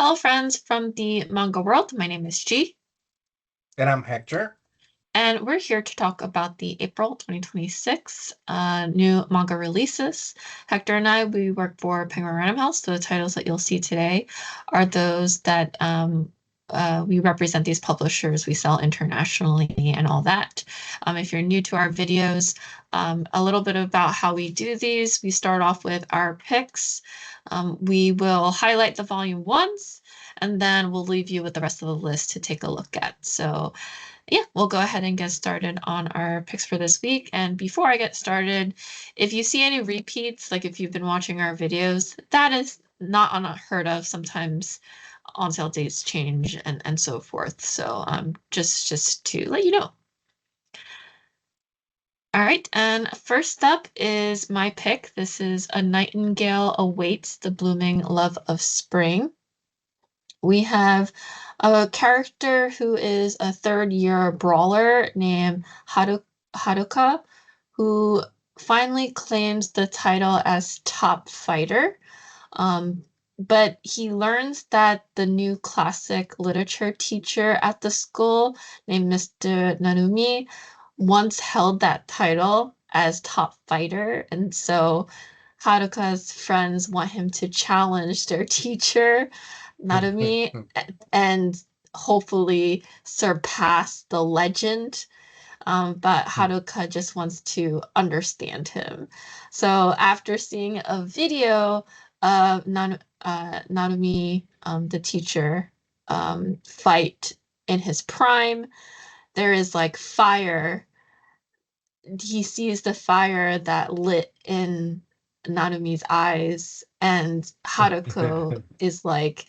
Hello, friends from the manga world. My name is G, And I'm Hector. and we're here to talk about the April 2026 new manga releases. Hector and I, we work for Penguin Random House, so the titles that you'll see today are those that we represent these publishers, we sell internationally and all that. If you're new to our videos, a little bit about how we do these. We start off with our picks. We will highlight the volume ones, and then we'll leave you with the rest of the list to take a look at. So yeah, we'll go ahead and get started on our picks for this week. And before I get started, if you see any repeats, like if you've been watching our videos, that is not unheard of. Sometimes on sale dates change and so forth. So just to let you know. All right, and first up is my pick. This is A Nightingale Awaits the Blooming Love of Spring. We have a character who is a third year brawler named Haruka, who finally claims the title as top fighter. But he learns that the new classic literature teacher at the school, named Mr. Narumi, once held that title as top fighter. And so Haruka's friends want him to challenge their teacher, Narumi, and hopefully surpass the legend. But Haruka just wants to understand him. So after seeing a video of Narumi, the teacher, fight in his prime, there is like fire. He sees the fire that lit in Narumi's eyes, and Haruko is like,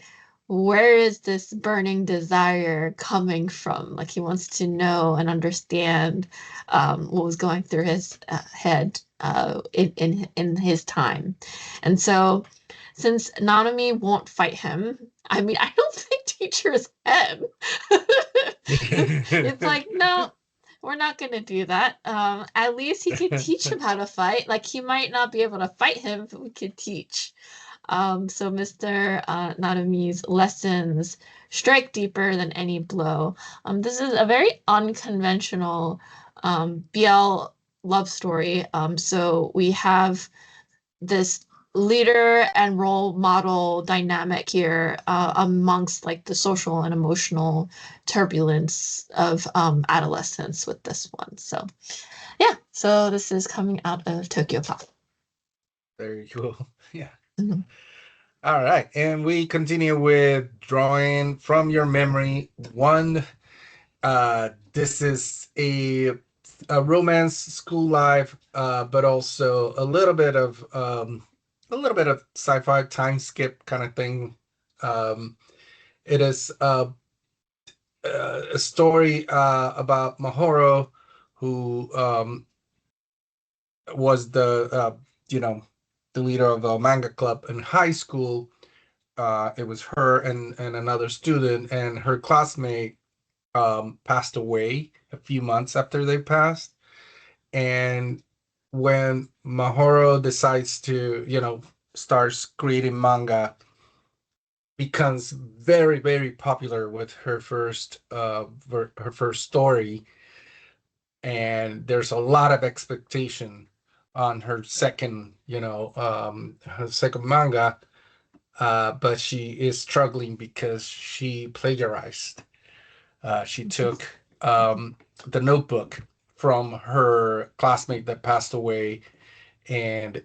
where is this burning desire coming from? Like he wants to know and understand what was going through his head in his time. And so since Nanami won't fight him, I mean, I don't think teacher is him. It's like, no, we're not going to do that. At least he could teach him how to fight. Like, he might not be able to fight him, but we could teach. So Mr. Narumi's lessons strike deeper than any blow. This is a very unconventional BL love story. So we have this leader and role model dynamic here amongst like the social and emotional turbulence of adolescence with this one. So yeah, so this is coming out of Tokyo Pop. Very cool. Yeah. Mhm. All right. And we continue with drawing from your memory. One, this is a romance school life, but also a little bit of sci-fi time skip kind of thing. It is a story about Mahoro, who was you know, the leader of a manga club in high school. It was her and another student, and her classmate passed away a few months after they passed. And when Mahoro decides to, starts creating manga, becomes very, very popular with her first story, and there's a lot of expectation on her second manga, but she is struggling because she plagiarized. She took the notebook from her classmate that passed away and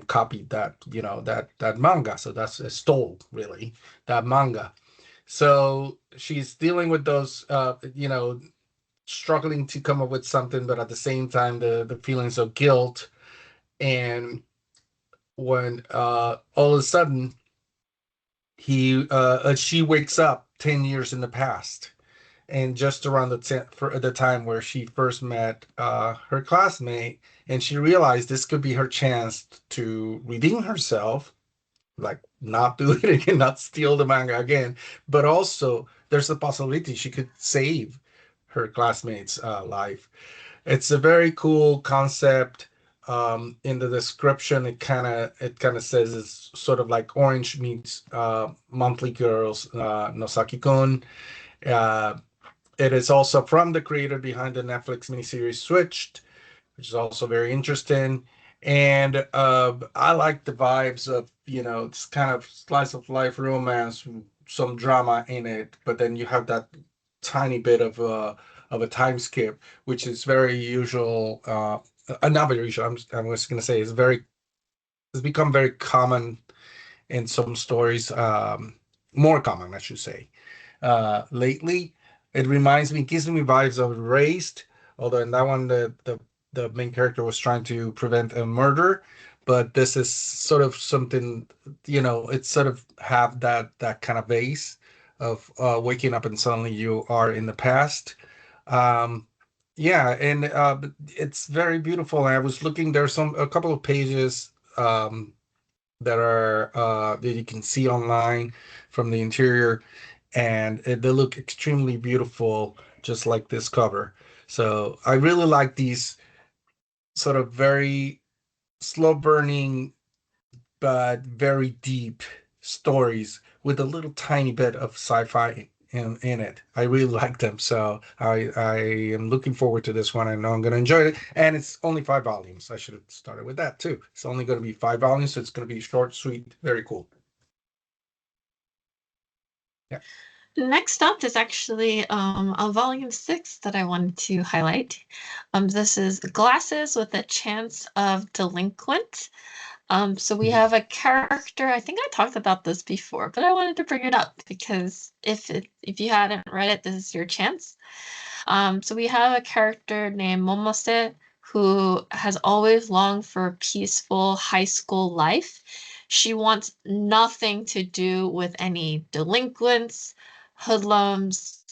copied that manga. So that's stole really that manga. So she's dealing with those struggling to come up with something, but at the same time the feelings of guilt. And when all of a sudden she wakes up 10 years in the past, and just around for the time where she first met her classmate, and she realized this could be her chance to redeem herself, like not do it again, not steal the manga again, but also there's a possibility she could save her classmate's life. It's a very cool concept. In the description, it kind of says it's sort of like Orange meets Monthly Girls, Nosaki-kun. Uh, it is also from the creator behind the Netflix miniseries Switched, which is also very interesting. And I like the vibes of, it's kind of slice of life romance, some drama in it, but then you have that tiny bit of a time skip, which is very usual. Not very usual. I'm just gonna say it's become very common in some stories, more common, I should say, lately. It gives me vibes of Raised, although in that one the main character was trying to prevent a murder, but this is sort of something, it sort of have that kind of base of waking up and suddenly you are in the past. Um, yeah, and it's very beautiful. I was looking, there's a couple of pages that you can see online from the interior, and they look extremely beautiful, just like this cover. So I really like these sort of very slow burning but very deep stories with a little tiny bit of sci-fi in it. I really like them, so I am looking forward to this one. I know I'm going to enjoy it, and it's only 5 volumes. I should have started with that too. It's only going to be 5 volumes, so it's going to be short, sweet, very cool. Yeah. Next up is actually a volume 6 that I wanted to highlight. This is Glasses with a Chance of Delinquent. So we have a character, I think I talked about this before, but I wanted to bring it up because if you hadn't read it, this is your chance. So we have a character named Momose who has always longed for a peaceful high school life. She wants nothing to do with any delinquents, hoodlums,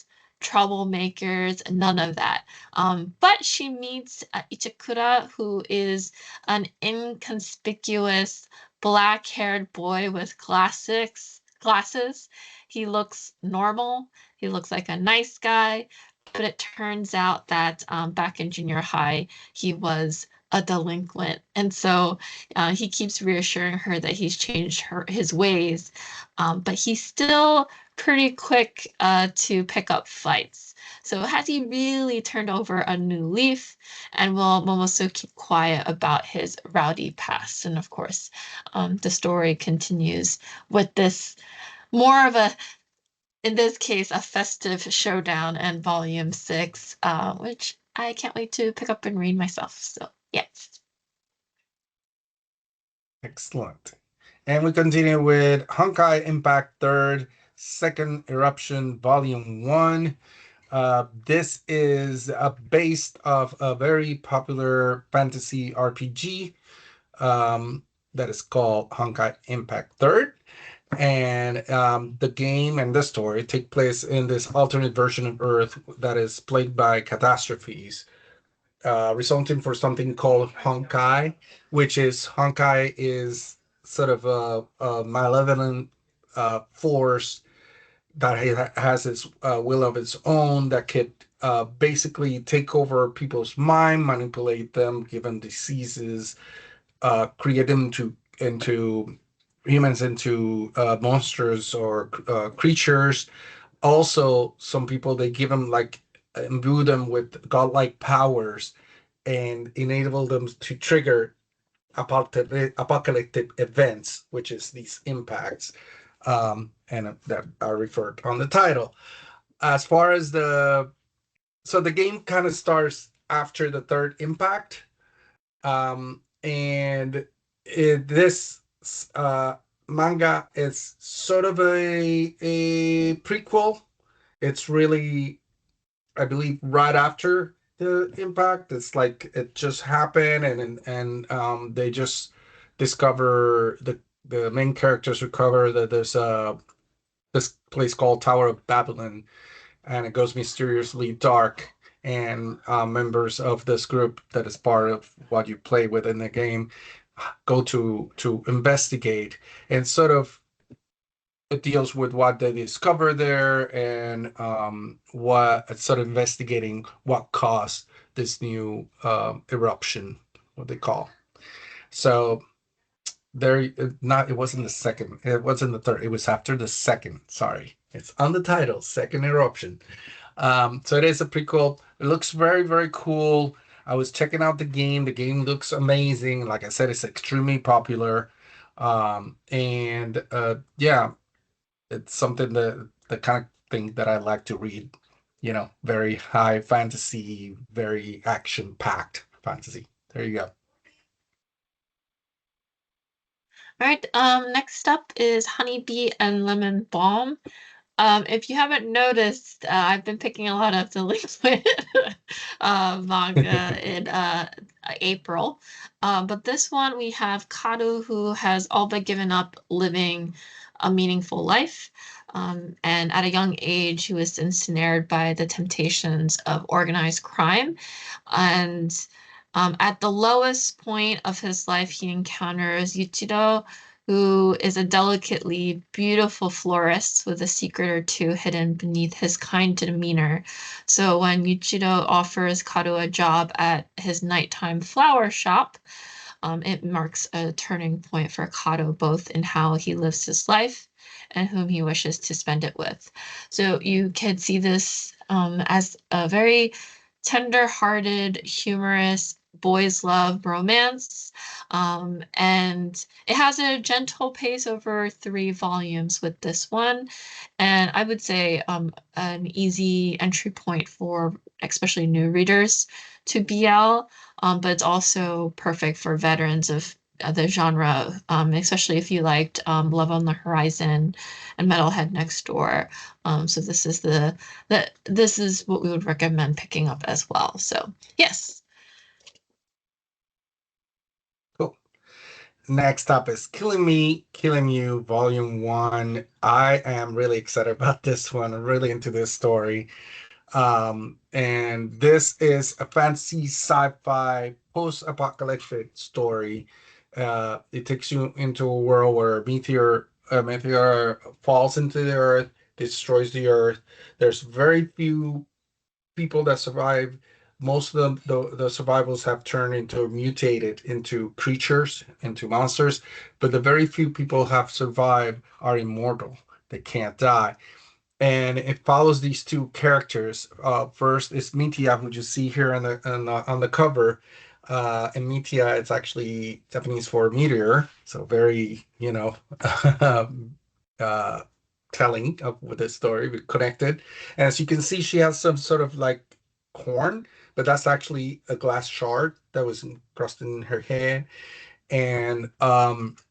troublemakers, none of that. But she meets Ichikura, who is an inconspicuous black-haired boy with glasses. He looks normal. He looks like a nice guy, but it turns out that back in junior high, he was a delinquent. And so he keeps reassuring her that he's changed his ways, but he's still pretty quick to pick up fights. So has he really turned over a new leaf? And will Momosu keep quiet about his rowdy past? And of course, the story continues with this more of a, in this case, a festive showdown and volume 6, which I can't wait to pick up and read myself. So, yes. Excellent. And we continue with Honkai Impact Third, Second Eruption, Volume 1. This is based off a very popular fantasy RPG that is called Honkai Impact Third. And the game and the story take place in this alternate version of Earth that is plagued by catastrophes, resulting for something called Honkai, which is Honkai is sort of a malevolent force that has its will of its own that could basically take over people's mind, manipulate them, give them diseases, create them into humans into monsters or creatures. Also, some people they give them like imbue them with godlike powers and enable them to trigger apocalyptic events, which is these impacts, and that are referred on the title. As far as the game kind of starts after the third impact, and this manga is sort of a prequel. It's really, I believe, right after the impact. It's like it just happened, and they just discover the main characters recover that there's this place called Tower of Babylon, and it goes mysteriously dark. And members of this group that is part of what you play within the game go to investigate, and sort of it deals with what they discover there, and what sort of investigating what caused this new eruption, what they call. So there, not it wasn't the second, it wasn't the third, it was after the second. Sorry, it's on the title, Second Eruption. So it is a prequel. It looks very, very cool. I was checking out the game. The game looks amazing. Like I said, it's extremely popular. And yeah, it's something that the kind of thing that I like to read. Very high fantasy, very action-packed fantasy. There you go. All right, next up is Honeybee and Lemon Balm. If you haven't noticed, I've been picking a lot of the liquid manga in April. But this one we have Karu, who has all but given up living a meaningful life. And at a young age, he was ensnared by the temptations of organized crime. And at the lowest point of his life, he encounters Yuichiro, who is a delicately beautiful florist with a secret or two hidden beneath his kind demeanor. So when Yuichiro offers Karu a job at his nighttime flower shop, it marks a turning point for Kato, both in how he lives his life and whom he wishes to spend it with. So you can see this as a very tender-hearted, humorous boys' love romance. And it has a gentle pace over 3 volumes with this one. And I would say an easy entry point for especially new readers to BL, but it's also perfect for veterans of the genre, especially if you liked Love on the Horizon and Metalhead Next Door. So this is what we would recommend picking up as well. So yes. Cool. Next up is Killing Me, Killing You, Volume 1. I am really excited about this one. I'm really into this story. And this is a fantasy sci-fi post-apocalyptic story. It takes you into a world where a meteor falls into the earth, destroys the earth. There's very few people that survive. Most of them, the survivals have turned into mutated into creatures, into monsters, but the very few people have survived are immortal. They can't die. And it follows these two characters. First is Mitia, who you see here on the cover. And Mitia, it's actually Japanese for meteor, so very uh, telling of with the story, we connected. And as you can see, she has some sort of like horn, but that's actually a glass shard that was crushed in her head. And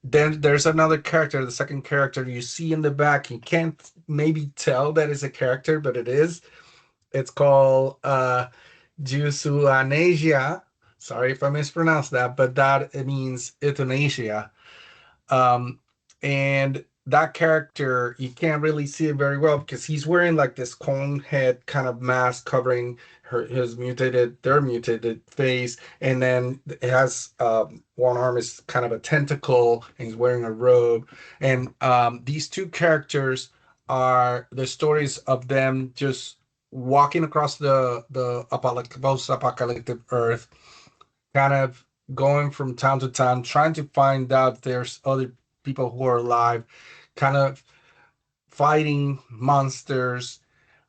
then there's another character, the second character you see in the back. You can't maybe tell that is a character, but it is. It's called Jusuanasia. Sorry if I mispronounced that, but that it means euthanasia. Um, and that character, you can't really see it very well because he's wearing like this cone head kind of mask covering their mutated face. And then it has one arm is kind of a tentacle and he's wearing a robe. And these two characters are the stories of them just walking across the post-apocalyptic earth, kind of going from town to town, trying to find out if there's other people who are alive, kind of fighting monsters,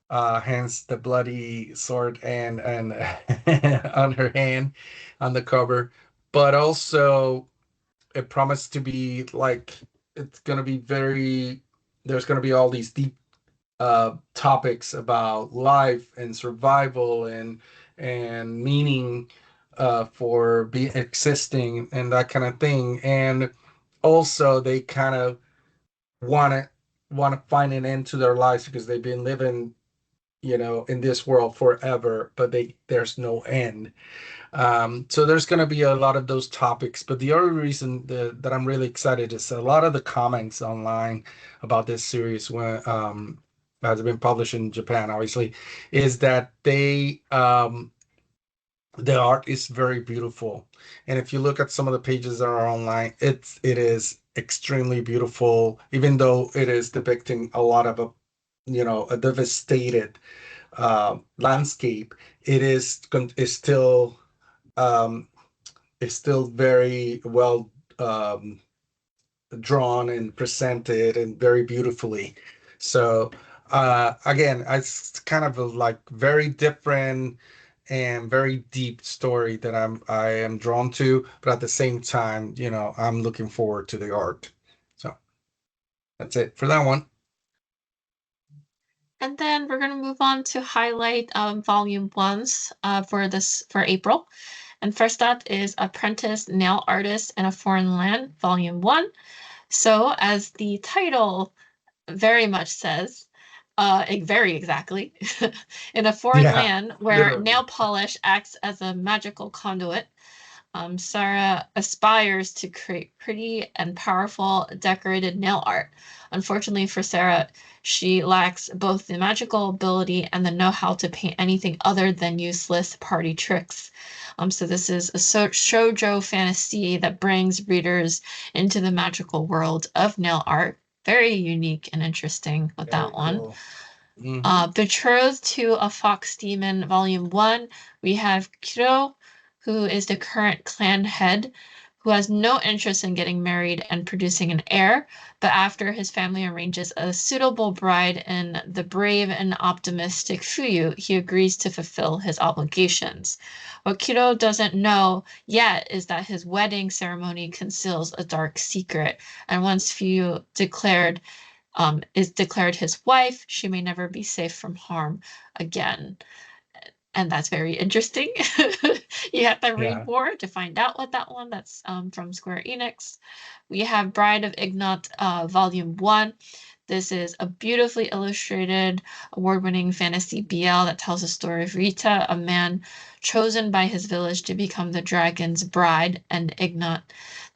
hence the bloody sword and on her hand on the cover. But also it promised to be like it's gonna be very there's gonna be all these deep topics about life and survival and meaning for be existing and that kind of thing. And also they kind of want to find an end to their lives because they've been living in this world forever, but there's no end. So there's going to be a lot of those topics. But the other reason that I'm really excited is a lot of the comments online about this series when has been published in Japan, obviously, is that the art is very beautiful. And if you look at some of the pages that are online, it is extremely beautiful, even though it is depicting a lot of a devastated landscape. It is still um, is still very well drawn and presented and very beautifully. So again, it's kind of a like very different and very deep story that I am drawn to, but at the same time, I'm looking forward to the art. So that's it for that one. And then we're going to move on to highlight volume ones for April. And first up is Apprentice Nail Artist in a Foreign Land, volume one. So, as the title very much says, very exactly, in a foreign Yeah, land where nail literally. polish acts as a magical conduit, Sarah aspires to create pretty and powerful decorated nail art. Unfortunately for Sarah, she lacks both the magical ability and the know-how to paint anything other than useless party tricks. So this is a shoujo fantasy that brings readers into the magical world of nail art. Very unique and interesting with that Very one. cool. Hmm. Betrothed to a Fox Demon, Volume 1, we have Kiro, who is the current clan head, who has no interest in getting married and producing an heir, but after his family arranges a suitable bride in the brave and optimistic Fuyu, he agrees to fulfill his obligations. What Kiro doesn't know yet is that his wedding ceremony conceals a dark secret, and once Fuyu is declared his wife, she may never be safe from harm again. And that's very interesting. You have to read Yeah. more to find out what that one. That's from Square Enix. We have Bride of Ignat, Volume 1. This is a beautifully illustrated, award-winning fantasy BL that tells the story of Rita, a man chosen by his village to become the dragon's bride, and Ignat,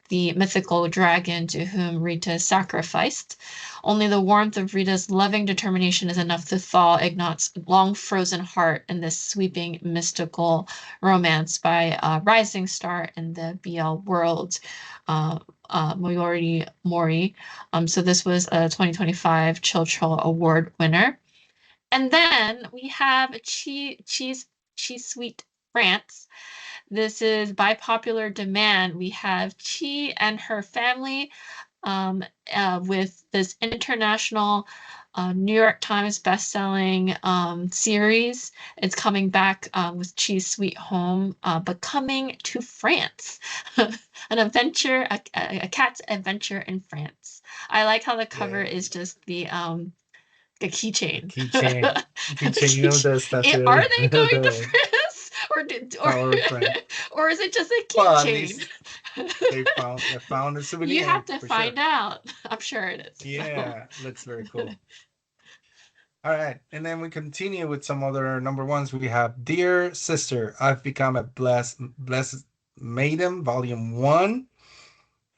the mythical dragon to whom Rita is sacrificed. Only the warmth of Rita's loving determination is enough to thaw Ignat's long frozen heart in this sweeping mystical romance by a rising star in the BL world, uh, Moyori Mori. So this was a 2025 Chill Chill Award winner. And then we have Cheese Sweet France. This is by popular demand. We have Chi and her family um, with this international New York Times bestselling series. It's coming back with Chi's Sweet Home, but coming to France. An adventure, a cat's adventure in France. I like how the cover is Yay. just the keychain. Keychain. The Keychain of keychain. the Are statue. they going to The France, or did, Power of Friends. or is it just a Well, at keychain? least they found a You have souvenir to for find sure. out. I'm sure it is. Yeah, looks very cool. All right, and then we continue with some other number ones. We have Dear Sister, I've Become a Blessed Maiden, Volume 1.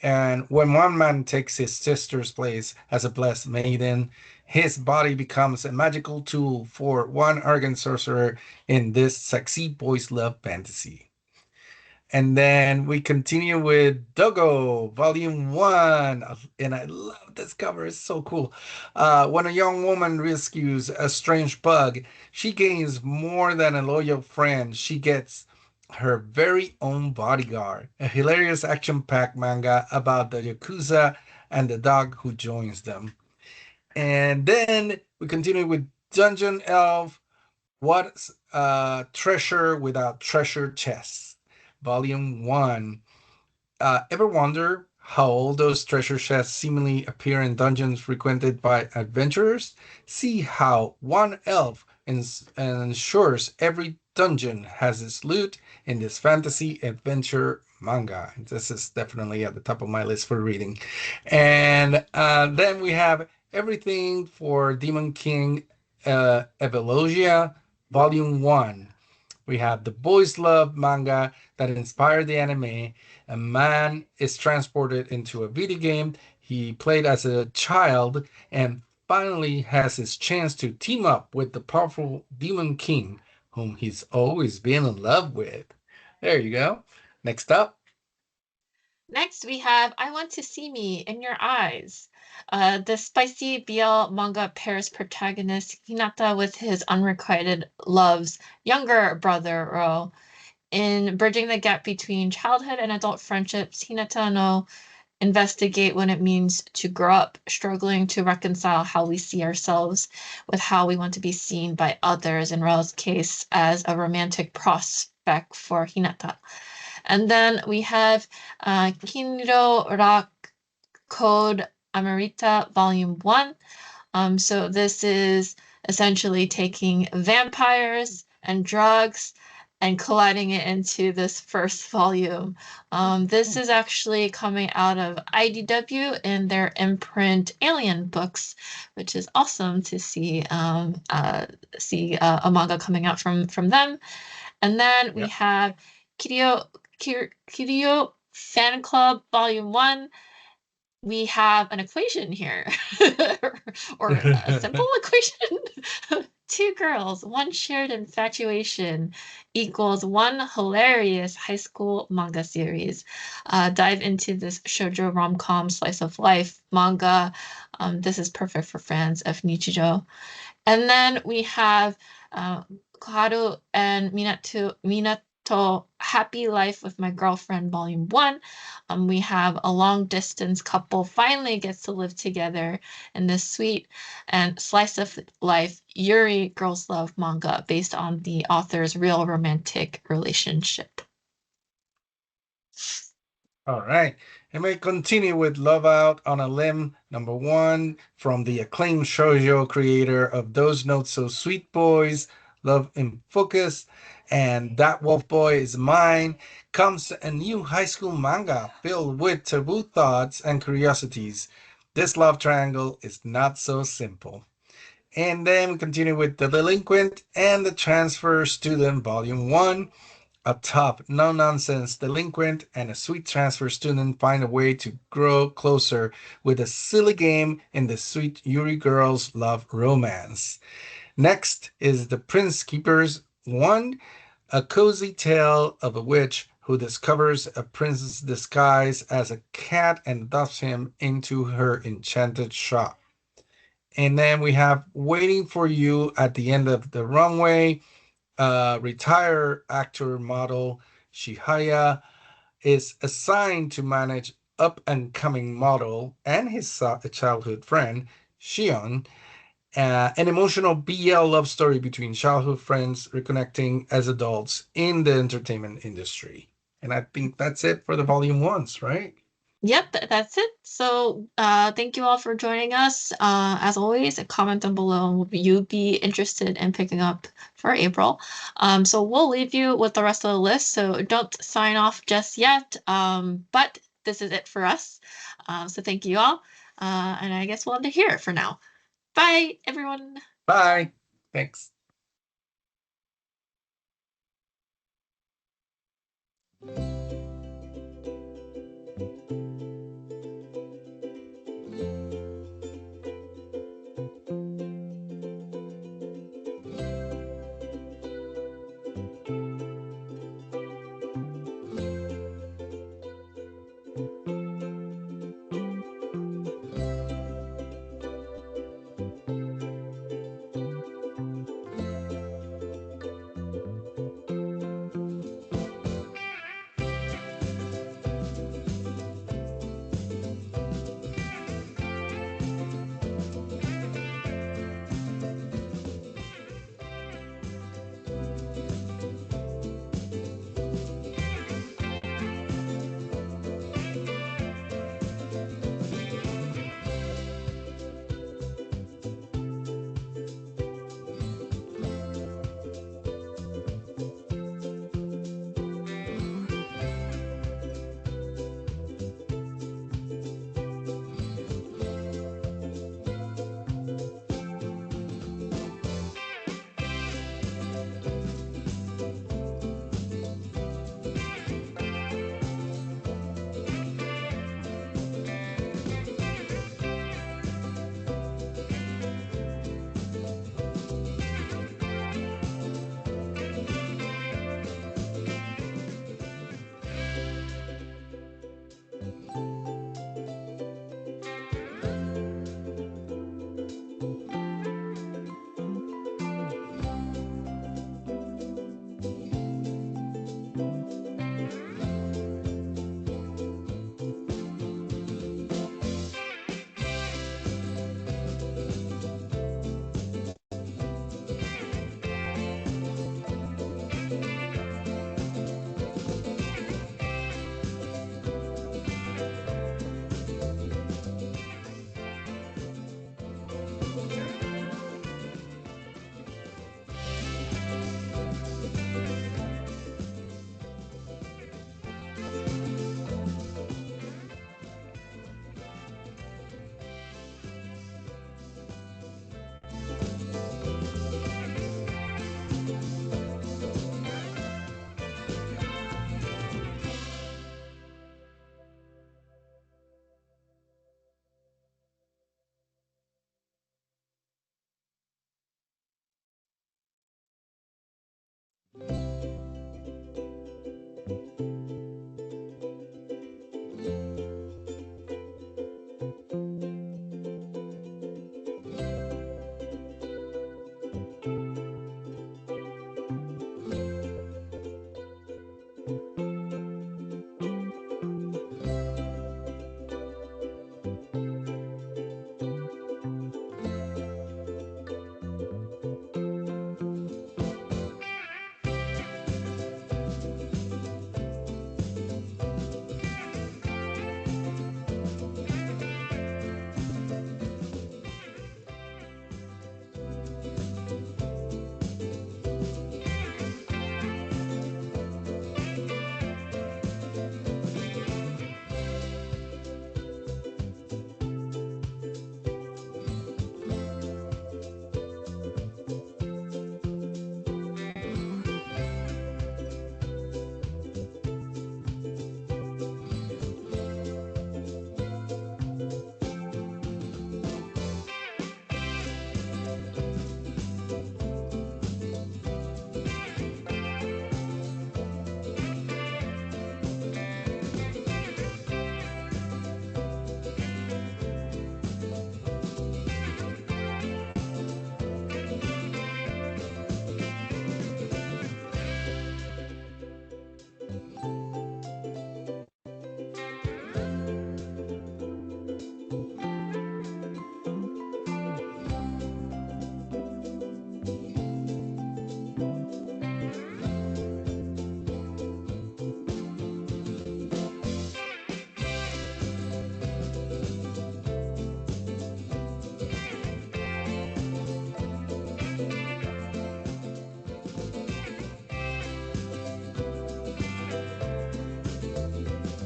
And when one man takes his sister's place as a blessed maiden, his body becomes a magical tool for one arrogant sorcerer in this sexy boys' love fantasy. And then we continue with Dogo, Volume 1. And I love this cover, it's so cool. When a young woman rescues a strange bug, she gains more than a loyal friend. She gets her very own bodyguard. A hilarious action packed manga about the Yakuza and the dog who joins them. And then we continue with Dungeon Elf, What's a Treasure Without Treasure Chests? Volume 1. Ever wonder how all those treasure chests seemingly appear in dungeons frequented by adventurers? See how one elf ensures every dungeon has its loot in this fantasy adventure manga. This is definitely at the top of my list for reading. And then we have everything for Demon King Evolusia, Volume 1. We have the boys love manga that inspired the anime. A man is transported into a video game he played as a child and finally has his chance to team up with the powerful Demon King, whom he's always been in love with. There you go. Next up. Next, we have I Want to See Me in Your Eyes. The spicy BL manga pairs protagonist Hinata with his unrequited love's younger brother, Ro. In bridging the gap between childhood and adult friendships, Hinata no investigate what it means to grow up, struggling to reconcile how we see ourselves with how we want to be seen by others, in Rao's case, as a romantic prospect for Hinata. And then we have Kinro Rock Code Amarita Volume 1. So this is essentially taking vampires and drugs and colliding it into this first volume. This is actually coming out of IDW in their imprint Alien books, which is awesome to see a manga coming out from them. And then we have Kirio Fan Club Volume 1. We have an equation here, or a simple equation. Two girls, one shared infatuation equals one hilarious high school manga series. Dive into this shoujo rom-com slice of life manga. This is perfect for fans of Nichijou. And then we have Koharu and Minato Happy Life with My Girlfriend, Volume 1. We have a long distance couple finally gets to live together in this sweet and slice of life Yuri Girls Love manga based on the author's real romantic relationship. All right. And we continue with Love Out on a Limb, number 1, from the acclaimed shoujo creator of Those Not So Sweet Boys, Love in Focus, and That Wolf Boy Is Mine, comes a new high school manga filled with taboo thoughts and curiosities. This love triangle is not so simple. And then we continue with The Delinquent and the Transfer Student, Volume 1. A tough, no nonsense delinquent and a sweet transfer student find a way to grow closer with a silly game in the sweet Yuri girls' love romance. Next is The Prince Keepers 1, a cozy tale of a witch who discovers a prince's disguise as a cat and adopts him into her enchanted shop. And then we have Waiting for You at the End of the Runway. Retired actor model Shihaya is assigned to manage up and coming model and his childhood friend Shion, an emotional BL love story between childhood friends reconnecting as adults in the entertainment industry. And I think that's it for the volume ones, right? Yep, that's it. So thank you all for joining us. As always, comment down below what you'd be interested in picking up for April. So we'll leave you with the rest of the list, so don't sign off just yet. But this is it for us. So thank you all. And I guess we'll end it here for now. Bye, everyone. Bye. Thanks.